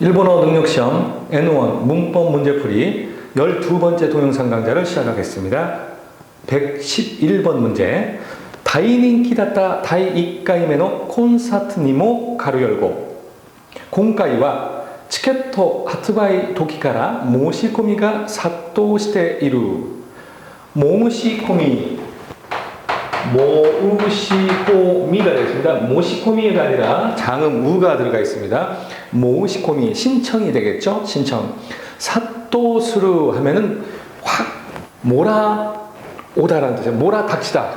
일본어 능력시험 N1 문법 문제풀이 12번째 동영상 강좌를 시작하겠습니다. 111번 문제. 다이닌키다타 다이익가이메노 콘사트にも 가로 열고 今回は チケット 発売 時から 申し込みが 殺到している 모시코미가 되겠습니다. 모시코미가 아니라 장음 우가 들어가 있습니다. 모시코미 신청이 되겠죠. 신청. 사또스루 하면은 확 몰아오다라는 뜻이에요. 몰아닥치다.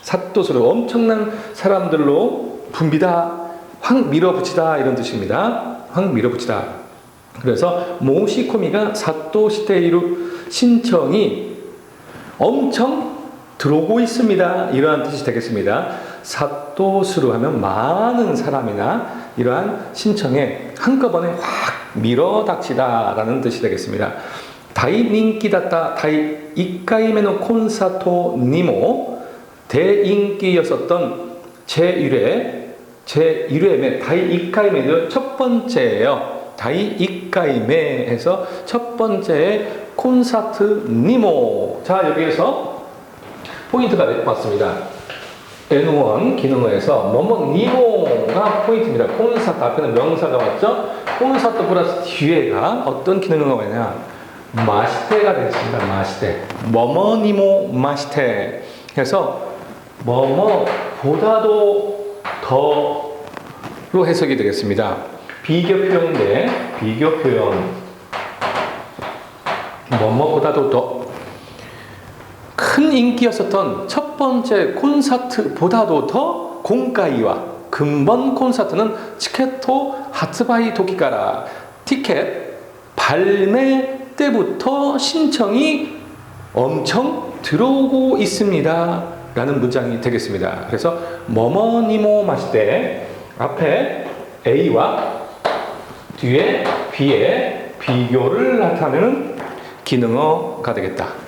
사또스루 엄청난 사람들로 붐비다. 확 밀어붙이다 이런 뜻입니다. 확 밀어붙이다. 그래서 모시코미가 사또시테이루 신청이 엄청 들어오고 있습니다. 이러한 뜻이 되겠습니다. 사또스루 하면 많은 사람이나 이러한 신청에 한꺼번에 확 밀어닥치다 라는 뜻이 되겠습니다. 다이닌키다타 다이1回目の 콘사토니모 대인기였었던 제1회의 다이1回目는 첫 번째예요. 다이1回目 해서 첫 번째의 콘사트 니모. 자, 여기에서 포인트가 왔습니다. N1 기능어에서 뭐뭐 니모가 포인트입니다. 콘사트 앞에는 명사가 왔죠. 콘사트 플러스 뒤에가 어떤 기능어가 왔냐? 마시테가 되겠습니다. 마시테. 뭐뭐 니모 마시테 해서 뭐뭐보다도 더로 해석이 되겠습니다. 비교 표현인데 비교 표현 뭐뭐보다도 더 큰 인기였었던 첫 번째 콘서트보다도 더 공가이와 근본 콘서트는 치케토 하츠바이 도키가라 티켓 발매 때부터 신청이 엄청 들어오고 있습니다 라는 문장이 되겠습니다. 그래서 뭐뭐니모 마시테 앞에 A와 뒤에 B의 비교를 나타내는 기능어가 되겠다.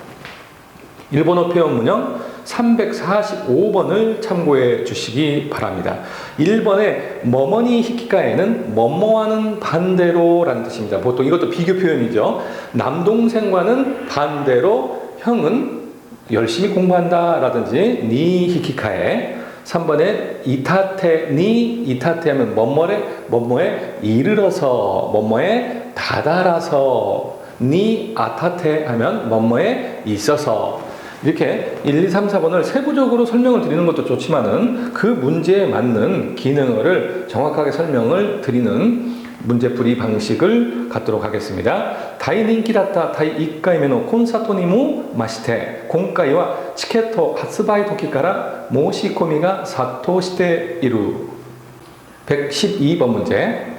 일본어 표현 문형 345번을 참고해 주시기 바랍니다. 1번의 뭐뭐니 히키카에는 뭐뭐와는 반대로 라는 뜻입니다. 보통 이것도 비교 표현이죠. 남동생과는 반대로 형은 열심히 공부한다 라든지 니 히키카에 3번에 이타테 니 이타테 하면 뭐뭐에 이르러서 뭐뭐에 다다라서 니 아타테 하면 뭐뭐에 있어서 이렇게 1, 2, 3, 4번을 세부적으로 설명을 드리는 것도 좋지만은 그 문제에 맞는 기능어를 정확하게 설명을 드리는 문제풀이 방식을 갖도록 하겠습니다. 다이닌키다타 다이1回目の 콘서트にも 마시테 今回は チケット 発売 時から 申し込みが 殺到している 112번 문제.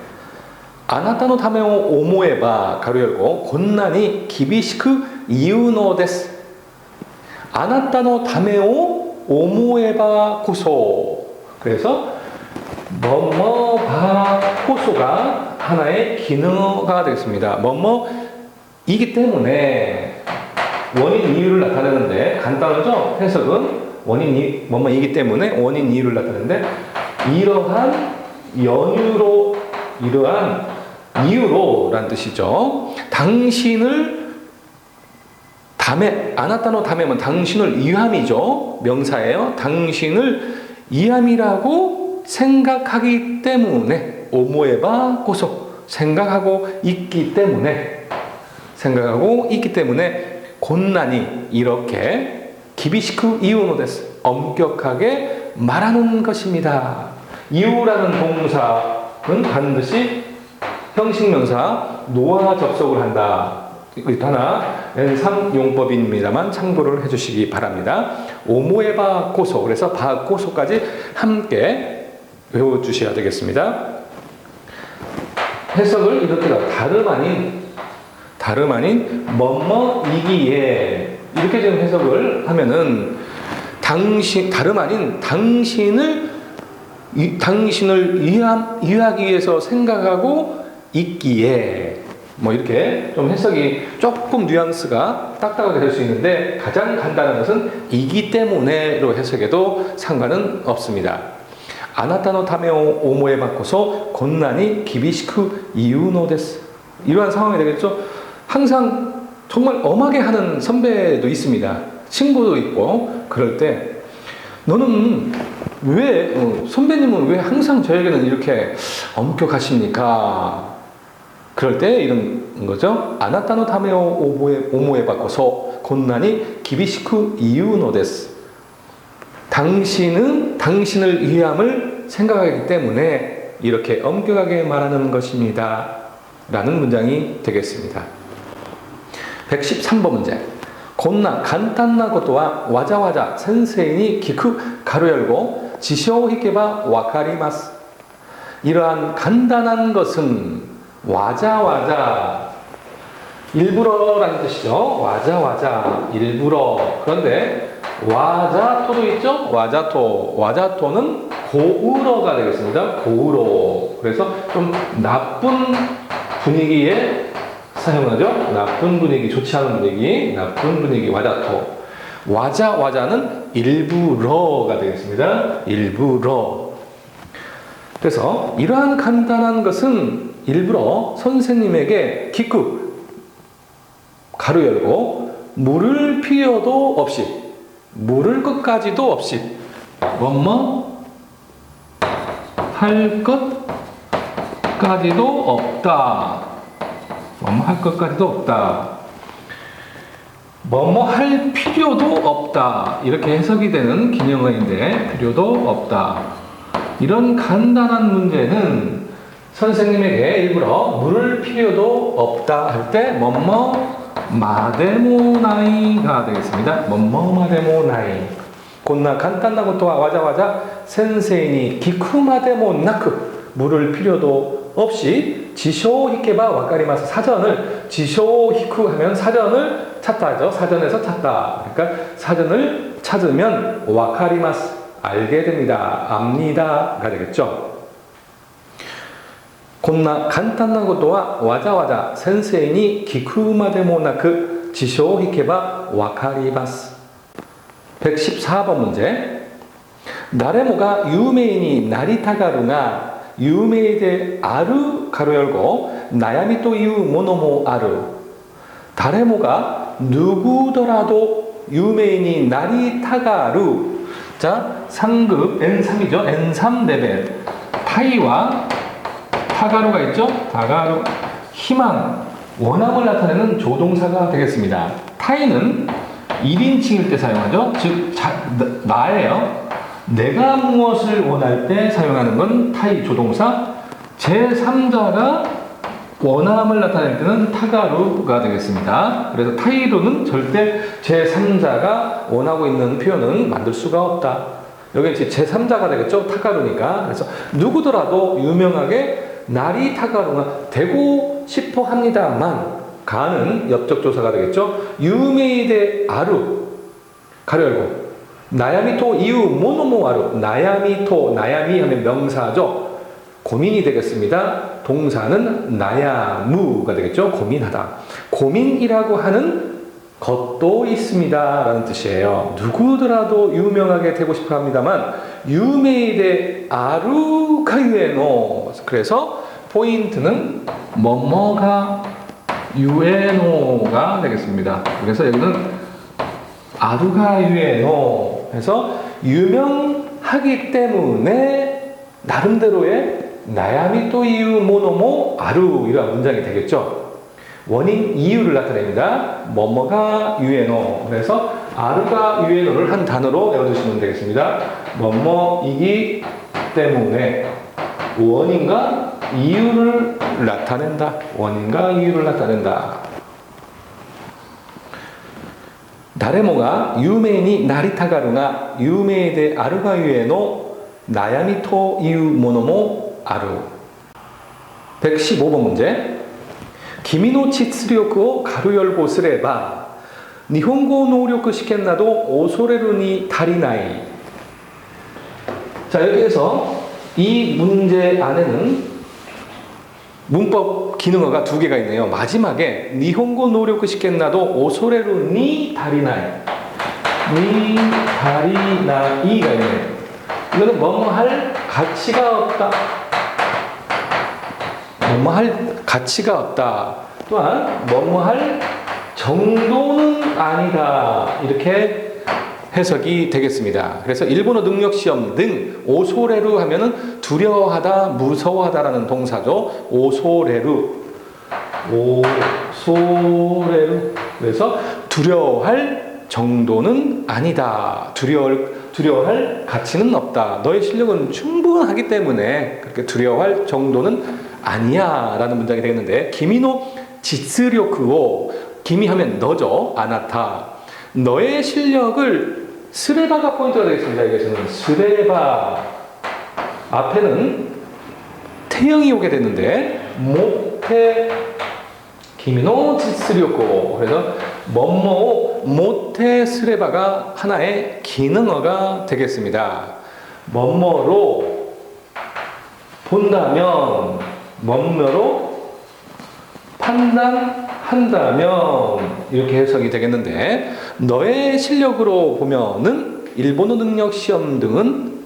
あなたのためを思えば 가로 열고 こんなに厳しく言うのです。あなたのためを思えばこそ. 그래서 뭐뭐바고소가 하나의 기능어가 되겠습니다. 뭐뭐이기 때문에 원인 이유를 나타내는데 간단하죠? 해석은 뭐뭐이기 때문에 원인 이유를 나타내는데 이러한 이유로란 뜻이죠. 당신을 아나타노 다메면 당신을 위함이죠. 명사예요. 당신을 위함이라고 생각하기 때문에 오모에바 고소 생각하고 있기 때문에 곤란히 이렇게 기비시쿠 이유노데스 엄격하게 말하는 것입니다. 이유라는 동사는 반드시 형식명사 노와 접속을 한다. 하나 N3 용법입니다만 참고를 해주시기 바랍니다. 오모에바 고소 그래서 바고소까지 함께 외워주셔야 되겠습니다. 해석을 이렇게 다름 아닌 뭐뭐이기에 이렇게 좀 해석을 하면은 다름 아닌 당신을 위하기 위해서 생각하고 있기에 뭐 이렇게 좀 해석이 조금 뉘앙스가 딱딱하게 될 수 있는데 가장 간단한 것은 이기 때문에로 해석해도 상관은 없습니다. 아나타노 타메 오모에 바꿔서 곤란히 기비시쿠 이유노 데스. 이러한 상황이 되겠죠. 항상 정말 엄하게 하는 선배도 있습니다. 친구도 있고. 그럴 때 너는 왜 선배님은 왜 항상 저에게는 이렇게 엄격하십니까? 그럴 때 이런 거죠. 아나타노 타메 오모에 바꿔서 곤란히 기비시쿠 이유노 데스. 당신은 당신을 위함을 생각하기 때문에 이렇게 엄격하게 말하는 것입니다. 라는 문장이 되겠습니다. 113번 문제. 곤나 간단나 것도와 와자와자 센세이니 기쿠 가로 열고 지쇼 히케바 와카리마스. 이러한 간단한 것은 와자와자 일부러라는 뜻이죠. 와자와자 일부러. 그런데 와자토도 있죠? 와자토는 고우러가 되겠습니다. 고우러. 그래서 좀 나쁜 분위기에 사용하죠. 나쁜 분위기, 좋지 않은 분위기, 나쁜 분위기, 와자토. 와자는 일부러가 되겠습니다. 일부러. 그래서 이러한 간단한 것은 일부러 선생님에게 기쿠 가로 열고 물을 필요도 없이 물을 것까지도 없이 뭐뭐 할 것까지도 없다. 뭐뭐 할 것까지도 없다. 뭐뭐 할 필요도 없다. 이렇게 해석이 되는 기념어인데 필요도 없다. 이런 간단한 문제는 선생님에게 일부러 물을 필요도 없다 할 때 뭐뭐 마데모나이가 되겠습니다. 뭐뭐 마데모나이. 곤나 간단한 것도와 와자와자 센세이니 기쿠마데모나크. 물을 필요도 없이 지쇼 히케바 와카리마스. 사전을 지쇼 히쿠 하면 사전을 찾다 하죠. 사전에서 찾다. 그러니까 사전을 찾으면 와카리마스. 알게 됩니다. 압니다가 되겠죠. 곤나 간단한 것도와 와자와자 센세이니 기쿠마데모나크 지쇼 히케바 와카리마스. 114번 문제. 나레모가 유메이니 나리타가루가 유메이데 아루 가로 열고 나야미 또 이유 모노모 아루. 다레모가 누구더라도 유메이니 나리타가루. 자, 상급 N3이죠. N3 레벨. 타이와 타가루가 있죠. 타가루. 희망, 원함을 나타내는 조동사가 되겠습니다. 타이는 1인칭일 때 사용하죠. 즉, 나예요. 내가 무엇을 원할 때 사용하는 건 타이 조동사. 제3자가 원함을 나타낼 때는 타가루가 되겠습니다. 그래서 타이로는 절대 제3자가 원하고 있는 표현은 만들 수가 없다. 여기 이제 제3자가 되겠죠. 타가루니까. 그래서 누구더라도 유명하게 나리 타가루가 되고 싶어 합니다만 가는 엽적조사가 되겠죠. 유메이데 아루 가로 열고 나야미토 이유 모노모 아루. 나야미토, 나야미 하면 명사죠. 고민이 되겠습니다. 동사는 나야무가 되겠죠. 고민하다. 고민이라고 하는 것도 있습니다 라는 뜻이에요. 누구더라도 유명하게 되고 싶어 합니다만 유메이데 아루가 유에노. 그래서 포인트는 뭐뭐가 유에노가 되겠습니다. 그래서 여기는 아루가 유에노 해서 유명하기 때문에 나름대로의 나야미 또 이유 모노모 아루 이런 문장이 되겠죠. 원인 이유를 나타냅니다. 뭐뭐가 유에노. 그래서 아루가 유에노를 한 단어로 외워두시면 되겠습니다. 뭐뭐이기 때문에 원인과 이유를 나타낸다. 원인과 이유를 나타낸다. 다레모가 유메이니 나리타가루가 유메이데 아루가 유에노 나야미토 이유 모노모 아루. 115번 문제. 기미노 치츠력을 가로 열고 쓰레바 니혼고 노력 시켰나도 오소레루니 다리나이. 자, 여기에서 이 문제 안에는 문법 기능어가 두 개가 있네요. 마지막에 니혼고 노력 시켰나도 오소레루니 다리나이. 니 다리나이가 있네요. 이거는 뭐뭐 할 가치가 없다. 뭐뭐 할 가치가 없다. 또한 뭐뭐 할 정도는 아니다. 이렇게 해석이 되겠습니다. 그래서 일본어 능력 시험 등 오소레루 하면은 두려워하다, 무서워하다라는 동사죠. 오소레루. 그래서 두려워할 정도는 아니다. 두려워할 가치는 없다. 너의 실력은 충분하기 때문에 그렇게 두려워할 정도는 아니야. 라는 문장이 되겠는데, 기미노 지스력으로, 기미 하면 너죠. 아나타. 너의 실력을, 스레바가 포인트가 되겠습니다. 여기서는 스레바. 앞에는 태형이 오게 됐는데, 모테, 기미노 지스력으로. 그래서 뭐뭐 모테 스레바가 하나의 기능어가 되겠습니다. 뭐뭐로 본다면, 뭐뭐로 판단한다면, 이렇게 해석이 되겠는데, 너의 실력으로 보면은 일본어 능력 시험 등은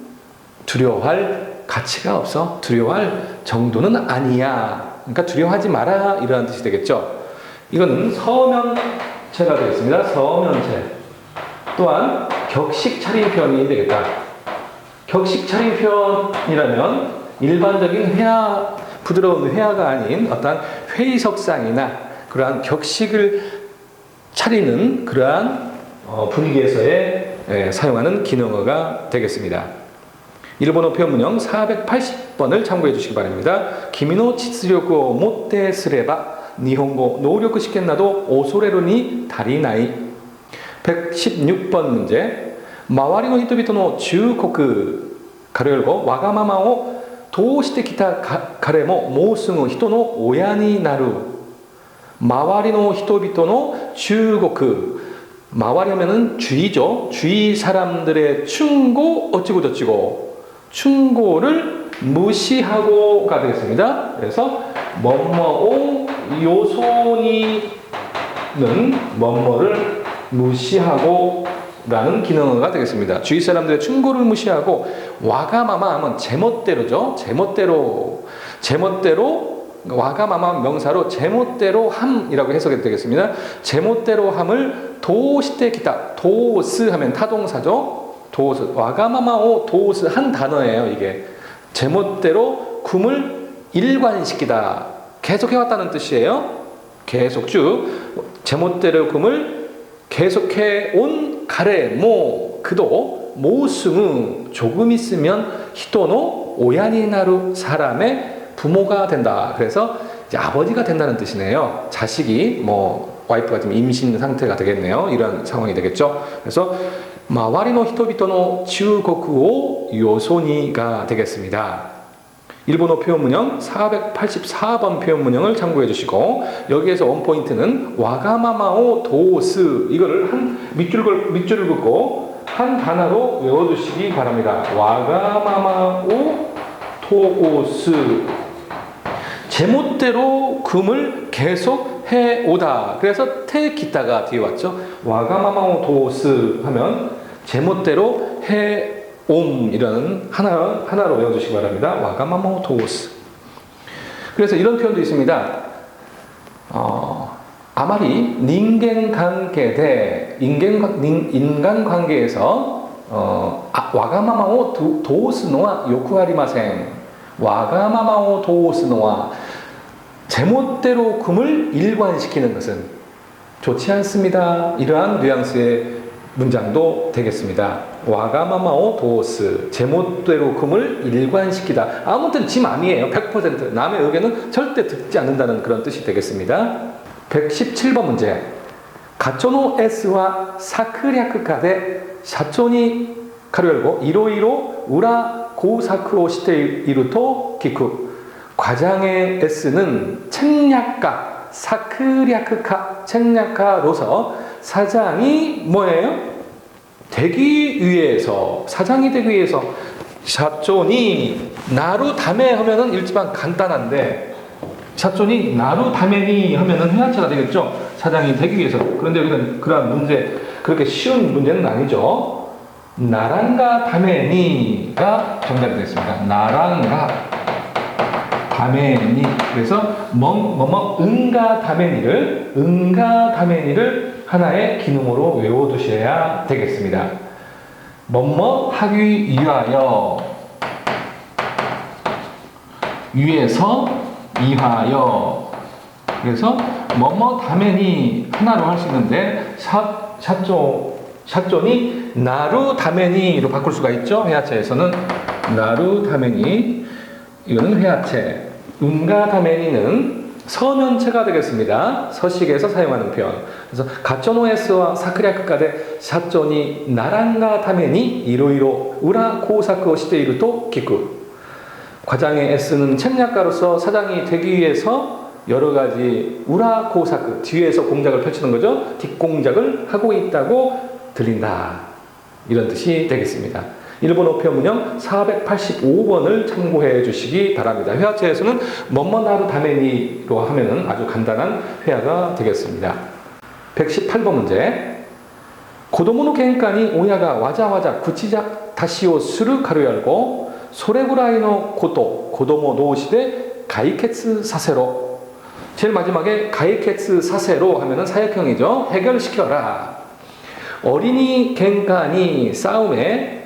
두려워할 가치가 없어. 두려워할 정도는 아니야. 그러니까 두려워하지 마라, 이러한 뜻이 되겠죠. 이거는 서면체가 되겠습니다. 서면체. 또한 격식 차림 표현이 되겠다. 격식 차림 표현이라면 일반적인 회화, 부드러운 회화가 아닌 어떠한 회의석상이나 그러한 격식을 차리는 그러한 분위기에서의 사용하는 기능어가 되겠습니다. 일본어 표현문형 480번을 참고해 주시기 바랍니다. 기미노 지스력을 못해 쓰레바 니혼고 노력 시켰나도 오소레로니 다리나이. 116번 문제. 마와리노 히토비토노 주코크 가로 열고 와가마마오 도시테 기타 가레모 모스무 히토노 오야니 나루. 마와리노 히토비토노 주코크. 마와리 하면은 주의죠. 주위 사람들의 충고 어찌고 저찌고. 충고를 무시하고가 되겠습니다. 그래서 뭐뭐오 요소니는 뭐뭐를 무시하고 라는 기능어가 되겠습니다. 주위 사람들의 충고를 무시하고, 와가마마 하면 제멋대로죠. 제멋대로 와가마마 명사로 제멋대로 함이라고 해석이 되겠습니다. 제멋대로 함을 도시테 기타, 도스 하면 타동사죠. 도스, 와가마마오 도스 한 단어예요. 이게 제멋대로 kum을 일관시키다, 계속해왔다는 뜻이에요. 계속 쭉 제멋대로 kum을 계속해온 가레 모 그도 모스무 조금 있으면 히토노 오야니 나루 사람의 부모가 된다. 그래서 이제 아버지가 된다는 뜻이네요. 자식이 뭐 와이프가 지금 임신 상태가 되겠네요. 이런 상황이 되겠죠. 그래서 마와리노 히토비토노 주고쿠오 요소니가 되겠습니다. 일본어 표현문형 484번 표현문형을 참고해 주시고, 여기에서 원포인트는 와가마마오 도스, 이거를 밑줄을 긋고 한 단어로 외워두시기 바랍니다. 와가마마오 도스. 제멋대로 금을 계속 해오다. 그래서 테기타가 뒤에 왔죠. 와가마마오 도스 하면 제멋대로 해옴이라는 하나로 외워주시기 바랍니다. 와가마마오 도스. 그래서 이런 표현도 있습니다. 아마리 인간관계에서 와가마마오 도스노와 요쿠아리마생. 와가마마오 도스노와 제멋대로 금을 일관시키는 것은 좋지 않습니다. 이러한 뉘앙스의 문장도 되겠습니다. 와가마마오 도스, 제멋대로 금을 일관시키다. 아무튼 지 맘이에요. 100%. 남의 의견은 절대 듣지 않는다는 그런 뜻이 되겠습니다. 117번 문제. 가초노 S와 사크략카데 샤초니 가로 열고 이로이로 우라 고사크오 시테 이루토 기쿠. 과장의 S는 책략가, 사크략카, 책략가로서 사장이 뭐예요? 되기 위해서, 사장이 되기 위해서 샤초니 나루 다메 하면은 일지만 간단한데, 샤초니 나루 다메니 하면은 회화체가 되겠죠. 사장이 되기 위해서. 그런데 여기는 그러한 문제, 그렇게 쉬운 문제는 아니죠. 나랑가 다메니가 정답이 됐습니다. 나랑가 다메니. 그래서 응가 다메니를 하나의 기능으로 외워두셔야 되겠습니다. 하기 위하여, 위에서 이하여. 그래서 다메니 하나로 할 수 있는데 샷존이 나루 다메니로 바꿀 수가 있죠. 회화체에서는 나루 다메니, 이거는 회화체. 응가 다메니는 서면체가 되겠습니다. 서식에서 사용하는 표현. 그래서 가쪼노에스와 사크리아크가데 샷존이 나랑가 다메니 이로이로 우라 고사크 오시테이루 또 기쿠. 과장의 S는 책략가로서 사장이 되기 위해서 여러 가지 우라 고사크, 뒤에서 공작을 펼치는 거죠. 뒷공작을 하고 있다고 들린다. 이런 뜻이 되겠습니다. 일본어 표문형 485번을 참고해 주시기 바랍니다. 회화체에서는 나루 다메니로 하면은 아주 간단한 회화가 되겠습니다. 118번 문제. 고도모노 겐카니 오야가 와자와자 구치자 다시오 스루 가로 열고 소레구라이노 고토 고도모 도시대 가이케츠 사세로. 제일 마지막에 가이케츠 사세로 하면은 사역형이죠. 해결시켜라. 어린이 겐간이 싸움에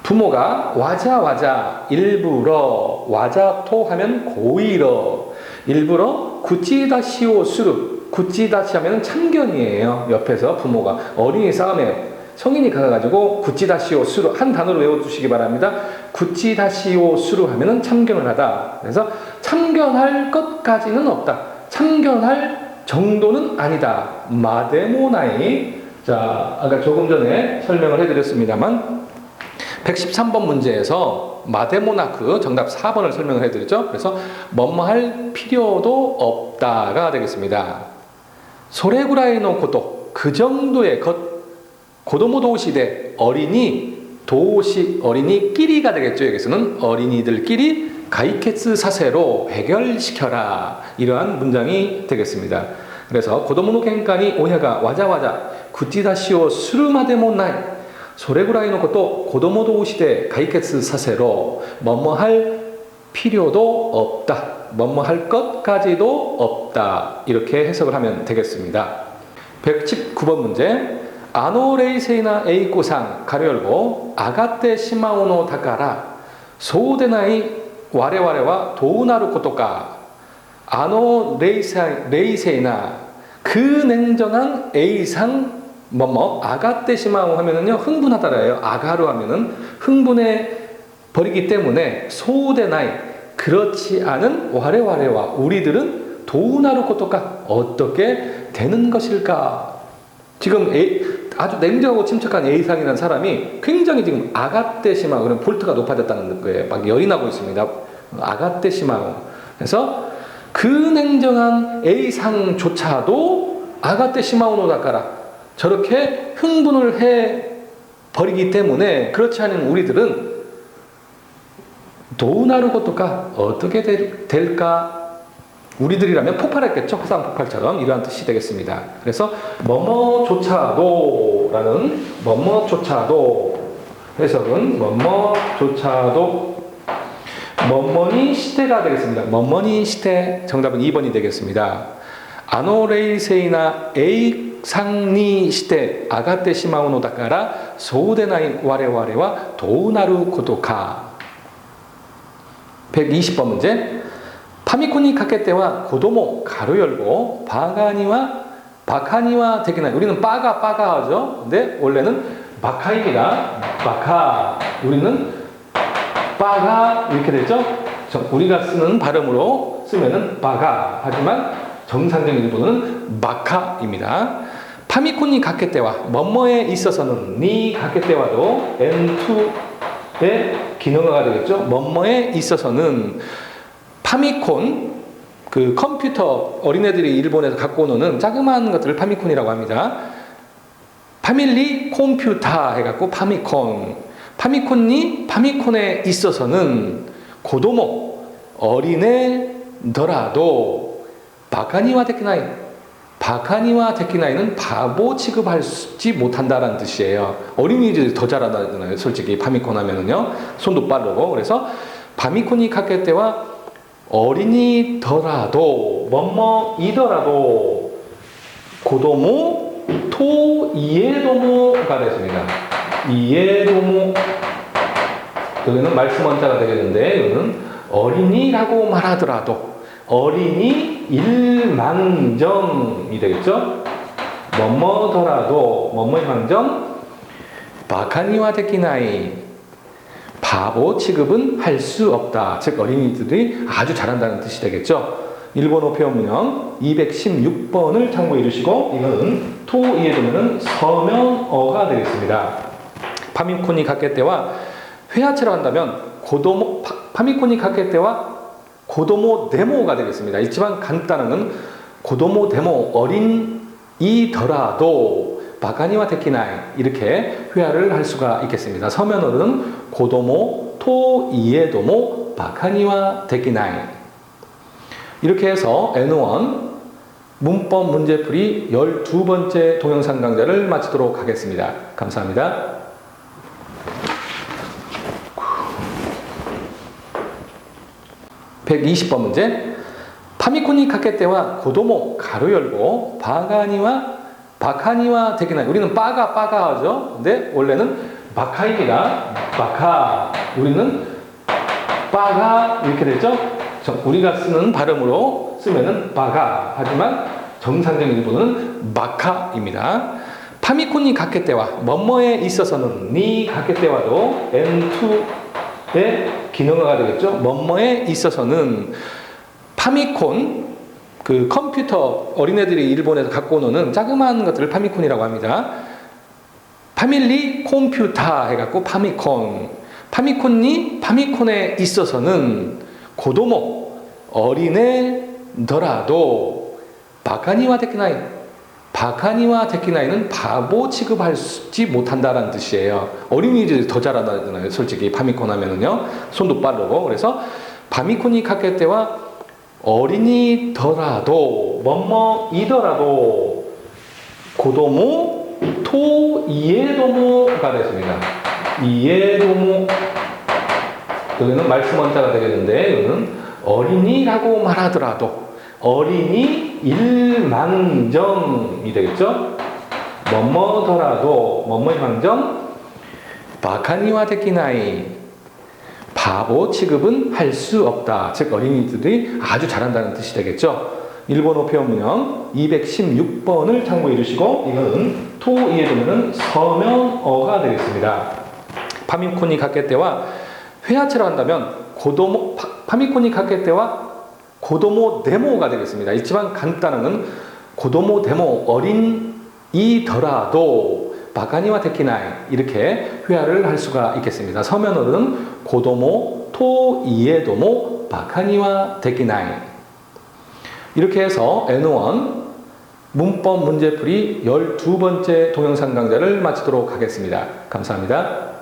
부모가 와자 일부러, 와자토 하면 고의로, 일부러 구찌다시오 스루, 구찌다시 하면 참견이에요. 옆에서 부모가 어린이 싸움에 성인이 가가지고 구찌다시오 스루 한 단어로 외워두시기 바랍니다. 구찌다시오 스루 하면은 참견을 하다. 그래서 참견할 것까지는 없다. 참견할 정도는 아니다. 마데모나이. 자, 아까 조금 전에 설명을 해드렸습니다만 113번 문제에서 마데모나크 정답 4번을 설명을 해드렸죠. 그래서 뭐할 필요도 없다가 되겠습니다. 소레구라이노 고도, 그 정도의 것, 고도모 도시대, 어린이끼리가 되겠죠. 여기서는 어린이들끼리 가이케츠 사세로 해결시켜라. 이러한 문장이 되겠습니다. 그래서 고도모노 겐간이 오야가 와자와자 구찌다시오 스루마데모나이 소레구라이노 것도 고도모 도시대 가이케츠 사세로 할 필요도 없다. 할 것까지도 없다. 이렇게 해석을 하면 되겠습니다. 119번 문제. 아노레이세이나 에이코상 가로 열고 아가떼 시마오노 다카라 소우데나이 와레와레와 도우나루 코토까. 아노레이세이나 그 냉정한 A상 아가떼 시마오 하면은요 흥분하다라요. 아가로 하면은 흥분해 버리기 때문에 소우데나이 그렇지 않은 와레와레와 우리들은 도우나루 코토까 어떻게 되는 것일까. 지금 아주 냉정하고 침착한 A상이라는 사람이 굉장히 지금 아가떼 시마오, 그럼 볼트가 높아졌다는 거예요. 막 열이 나고 있습니다. 아가떼 시마오. 그래서 그 냉정한 A상조차도 아가떼 시마오노 다카라 저렇게 흥분을 해 버리기 때문에 그렇지 않은 우리들은 도우나루 고토가 어떻게 될까? 우리들이라면 폭발했겠죠. 화산 폭발처럼. 이러한 뜻이 되겠습니다. 그래서 뭐뭐조차도라는 뭐뭐조차도 해석은 뭐뭐조차도 뭐뭐니 시대가 되겠습니다. 뭐뭐니 시대 정답은 2번이 되겠습니다. 아노레이세이나 에이상니 시대 아가떼 시마오노 다카라 소우데나이 와레와레와 도우나루 고도카. 120번 문제. 파미코니 카케테와 고도모 가로 열고 바카니와 되기나. 우리는 빠가 하죠. 근데 원래는 바카입니다. 바카. 우리는 빠가 이렇게 되죠. 우리가 쓰는 발음으로 쓰면은 바가. 하지만 정상적인 일본어는 마카입니다. 파미콘이 가케테와 뭐뭐에 있어서는 니 가케테와도 N2의 기능어가 되겠죠. 뭐뭐에 있어서는 파미콘 그 컴퓨터 어린애들이 일본에서 갖고 노는 자그마한 것들을 파미콘이라고 합니다. 파밀리 컴퓨터 해갖고 파미콘이 파미콘에 있어서는 고도모 어린애더라도 바카니와 데키나이 바카니와 데키나이는 바보 취급하지 못한다라는 뜻이에요. 어린이들이 더 잘하잖아요. 솔직히 파미콘 하면은요. 손도 빠르고. 그래서 파미콘이 카케 때와 어린이더라도 뭐뭐이더라도 고도모 토 이에도모가 됐습니다. 이에도모 여기는 말씀 원자가 되겠는데 여기는 어린이라고 말하더라도 어린이 일망정이 되겠죠? 뭐뭐더라도 뭐뭐일망정 바카니와 데키나이 바보 취급은 할 수 없다. 즉 어린이들이 아주 잘한다는 뜻이 되겠죠? 일본어 표현문형 216번을 참고해 주시고 이거는 토이에도면은 서면어가 되겠습니다. 파미콘이 가케 때와 회화체로 한다면 고도모 파미콘이 가케 때와 고도모 데모가 되겠습니다. 있지만 간단한 고도모 데모 어린이더라도 바카니와 데키나이 이렇게 회화를 할 수가 있겠습니다. 서면어는 고도모 토 이에도모 바카니와 데키나이 이렇게 해서 N1 문법 문제풀이 12번째 동영상 강좌를 마치도록 하겠습니다. 감사합니다. 120번 문제. 파미콘이 카케 때와 고도모 가로 열고 바카니와 데키나이 우리는 빠가 하죠. 근데 원래는 바카입니다. 바카 우리는 빠가 이렇게 되죠. 우리가 쓰는 발음으로 쓰면은 바가 하지만 정상적인 일본어는 바카입니다. 파미콘이 가케 때와 뭐뭐에 있어서는 니 가케 때와도 N2의 기능어가 되겠죠. 뭐뭐에 있어서는 파미콘 그 컴퓨터 어린애들이 일본에서 갖고 노는 자그마한 것들을 파미콘이라고 합니다. 파밀리 컴퓨터 해갖고 파미콘. 파미콘에 있어서는 고도모 어린애더라도 바카니와 데키나이는 바보 취급하지 못한다라는 뜻이에요. 어린이들이 더 잘하잖아요. 솔직히 파미콘 하면은요. 손도 빠르고. 그래서 파미콘이 카케 때와 어린이더라도 뭐뭐이더라도 고도모 토 이에도모가 됐습니다. 이에도모 여기는 말씀 원자가 되겠는데 여기는 어린이라고 말하더라도 어린이 일망정이 되겠죠? 뭐뭐더라도 뭐뭐일망정 바카니와 데키나이 바보 취급은 할 수 없다. 즉 어린이들이 아주 잘한다는 뜻이 되겠죠? 일본어 표현문형 216번을 참고해 주시고 이거는 토이에도면은 서면어가 되겠습니다. 파미콘이 가케 때와 회화체로 한다면 파미콘이 가케 때와 고도모 데모가 되겠습니다. 있지만 간단한 고도모 데모 어린이더라도 바카니와 데키나이 이렇게 회화를 할 수가 있겠습니다. 서면어는 고도모 토 이에도모 바카니와 데키나이 이렇게 해서 N1 문법 문제풀이 12번째 동영상 강좌를 마치도록 하겠습니다. 감사합니다.